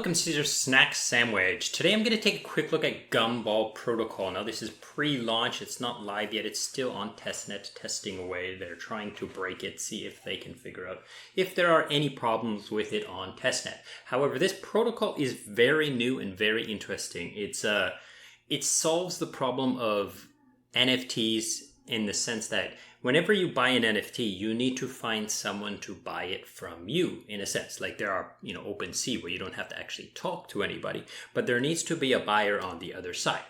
welcome to Caesar's Snack Sandwich. Today I'm going to take a quick look at GUMBALL protocol. Now this is pre-launch, it's not live yet, it's still on testnet, testing away. They're trying to break it, see if they can figure out if there are any problems with it on testnet. However, this protocol is very new and very interesting. It solves the problem of NFTs in the sense that whenever you buy an NFT, you need to find someone to buy it from you, in a sense. Like there are, OpenSea where you don't have to actually talk to anybody, but there needs to be a buyer on the other side.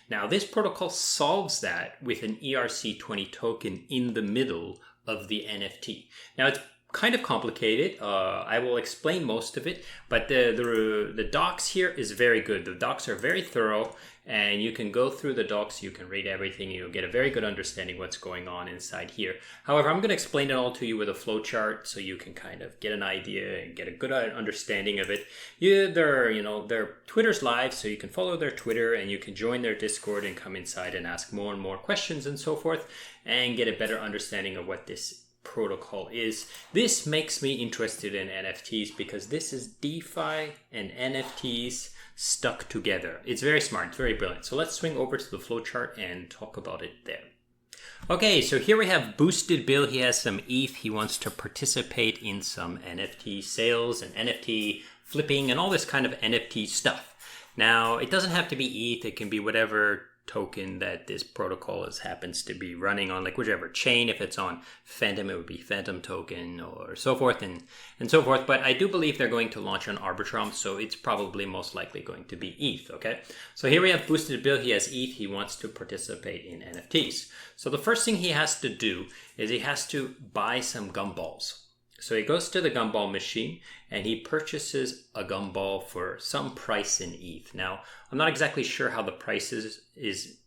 Now, this protocol solves that with an ERC20 token in the middle of the NFT. Now, it's kind of complicated. I will explain most of it, but the docs here is very good. The docs are very thorough, and you can go through the docs, you can read everything, you'll get a very good understanding what's going on inside here. However, I'm going to explain it all to you with a flowchart so you can kind of get an idea and get a good understanding of it. Their Twitter's live, so you can follow their Twitter and you can join their Discord and come inside and ask more and more questions and so forth and get a better understanding of what this protocol is. This makes me interested in NFTs because this is DeFi and NFTs stuck together. It's very smart, it's very brilliant. So let's swing over to the flowchart and talk about it there. Okay, so here we have Boosted Bill. He has some ETH. He wants to participate in some NFT sales and NFT flipping and all this kind of NFT stuff. Now, it doesn't have to be ETH. It can be whatever token that this protocol happens to be running on, like whichever chain. If it's on Phantom, it would be Phantom token or so forth and so forth. But I do believe they're going to launch on Arbitrum, so it's probably most likely going to be ETH, okay? So here we have Boosted Bill. He has ETH. He wants to participate in NFTs. So the first thing he has to do is he has to buy some GUMBALLs. So he goes to the GUMBALL machine and he purchases a GUMBALL for some price in ETH. Now, I'm not exactly sure how the price is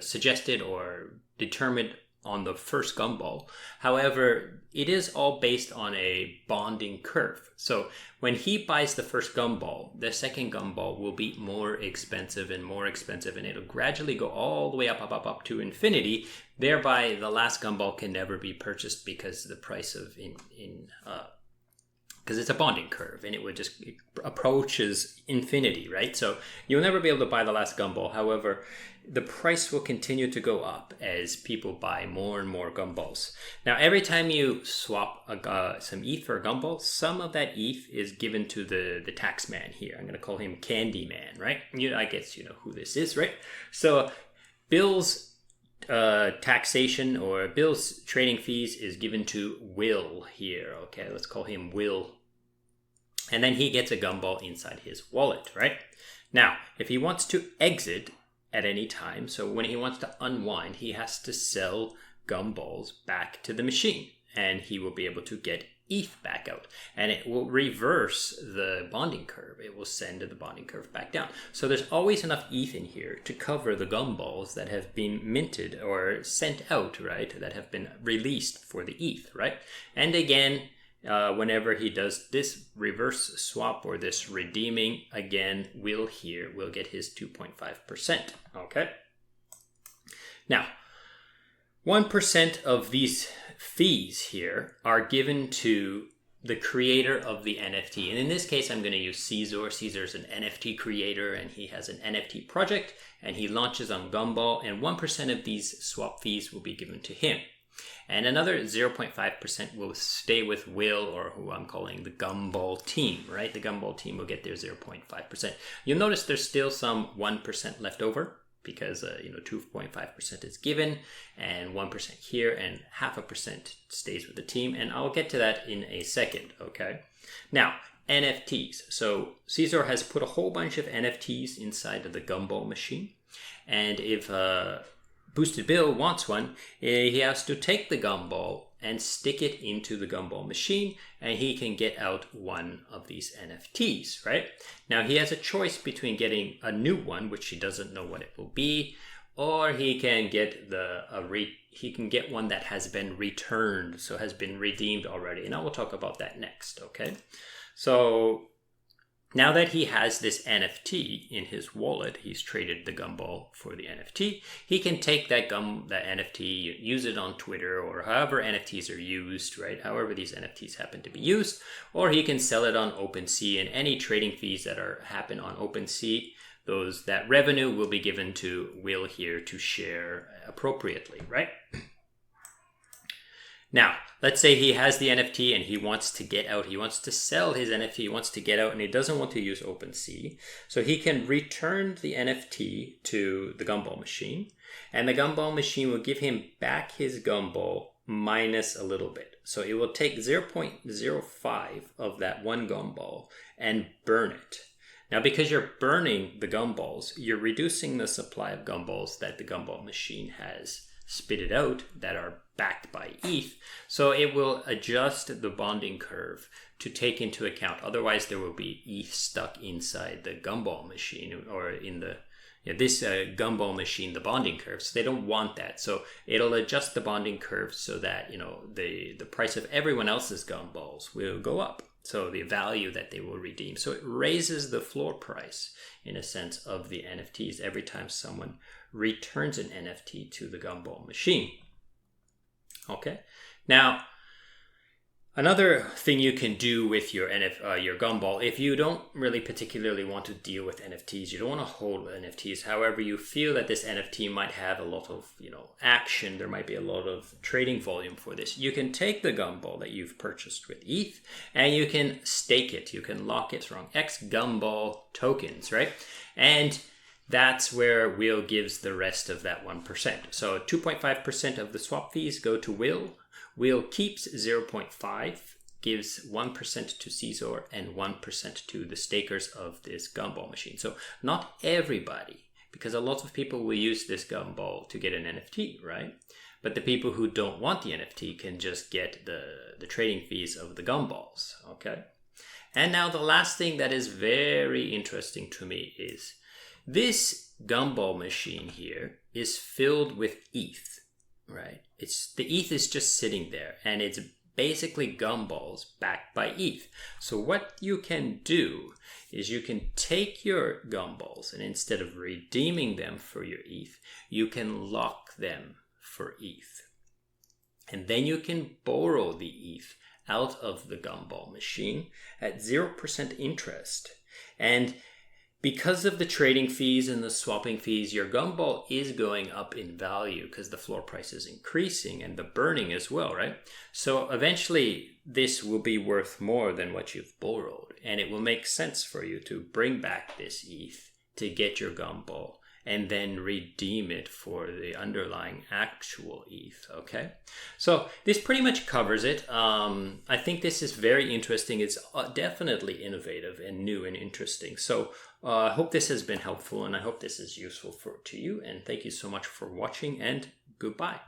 suggested or determined on the first GUMBALL. However, it is all based on a bonding curve. So when he buys the first GUMBALL, the second GUMBALL will be more expensive, and it'll gradually go all the way up to infinity. Thereby, the last GUMBALL can never be purchased because the price of because it's a bonding curve and it approaches infinity, right? So you'll never be able to buy the last GUMBALL. However, the price will continue to go up as people buy more and more GUMBALLs. Now, every time you swap some ETH for a GUMBALL, some of that ETH is given to the tax man here. I'm going to call him Candyman, right? I guess you know who this is, right? So Bill's taxation or Bill's trading fees is given to Will here. Okay, let's call him Will. And then he gets a GUMBALL inside his wallet, right? Now, if he wants to exit at any time, so when he wants to unwind, he has to sell GUMBALLs back to the machine and he will be able to get ETH back out, and it will reverse the bonding curve. It will send the bonding curve back down. So there's always enough ETH in here to cover the GUMBALLs that have been minted or sent out, right? That have been released for the ETH, right? And again, whenever he does this reverse swap or this redeeming, again, Will here will get his 2.5%, okay? Now, 1% of these fees here are given to the creator of the NFT. And in this case, I'm going to use Caesar. Caesar's an NFT creator and he has an NFT project and he launches on GUMBALL, and 1% of these swap fees will be given to him. And another 0.5% will stay with Will, or who I'm calling the GUMBALL team, right? The GUMBALL team will get their 0.5%. You'll notice there's still some 1% left over, because 2.5% is given and 1% here, and 0.5% stays with the team, and I'll get to that in a second, okay? Now, NFTs. So Caesar has put a whole bunch of NFTs inside of the GUMBALL machine, and if Boosted Bill wants one, he has to take the GUMBALL and stick it into the GUMBALL machine, and he can get out one of these NFTs, right? Now, he has a choice between getting a new one, which he doesn't know what it will be, or he can get one that has been returned, so has been redeemed already, and I will talk about that next, okay? So Now that he has this NFT in his wallet, he's traded the GUMBALL for the NFT. He can take that NFT, use it on Twitter or however NFTs are used, right? However these NFTs happen to be used, or he can sell it on OpenSea, and any trading fees that happen on OpenSea, that revenue will be given to Will here to share appropriately, right? Now, let's say he has the NFT and he wants to get out. He wants to sell his NFT. He wants to get out and he doesn't want to use OpenSea. So he can return the NFT to the GUMBALL machine. And the GUMBALL machine will give him back his GUMBALL minus a little bit. So it will take 0.05 of that one GUMBALL and burn it. Now, because you're burning the GUMBALLs, you're reducing the supply of GUMBALLs that the GUMBALL machine has spitted out that are backed by ETH. So it will adjust the bonding curve to take into account. Otherwise, there will be ETH stuck inside the GUMBALL machine or in this GUMBALL machine, the bonding curve. So they don't want that. So it'll adjust the bonding curve so that the price of everyone else's GUMBALLs will go up. So the value that they will redeem. So it raises the floor price, in a sense, of the NFTs every time someone returns an NFT to the GUMBALL machine. Okay. Now, another thing you can do with your GUMBALL, if you don't really particularly want to deal with NFTs, you don't want to hold NFTs. However, you feel that this NFT might have a lot of action. There might be a lot of trading volume for this. You can take the GUMBALL that you've purchased with ETH and you can stake it. You can lock it from X GUMBALL tokens, right? And that's where Will gives the rest of that 1%. So 2.5% of the swap fees go to Will. Will keeps 0.5, gives 1% to Caesar, and 1% to the stakers of this GUMBALL machine. So not everybody, because a lot of people will use this GUMBALL to get an NFT, right? But the people who don't want the NFT can just get the trading fees of the GUMBALLs, okay? And now the last thing that is very interesting to me is this GUMBALL machine here is filled with ETH, right? The ETH is just sitting there and it's basically GUMBALLs backed by ETH. So what you can do is you can take your GUMBALLs and instead of redeeming them for your ETH, you can lock them for ETH. And then you can borrow the ETH out of the GUMBALL machine at 0% interest. And because of the trading fees and the swapping fees, your GUMBALL is going up in value because the floor price is increasing and the burning as well, right? So eventually this will be worth more than what you've borrowed, and it will make sense for you to bring back this ETH to get your GUMBALL and then redeem it for the underlying actual ETH, okay? So this pretty much covers it. I think this is very interesting. It's definitely innovative and new and interesting. So I hope this has been helpful and I hope this is useful to you. And thank you so much for watching and goodbye.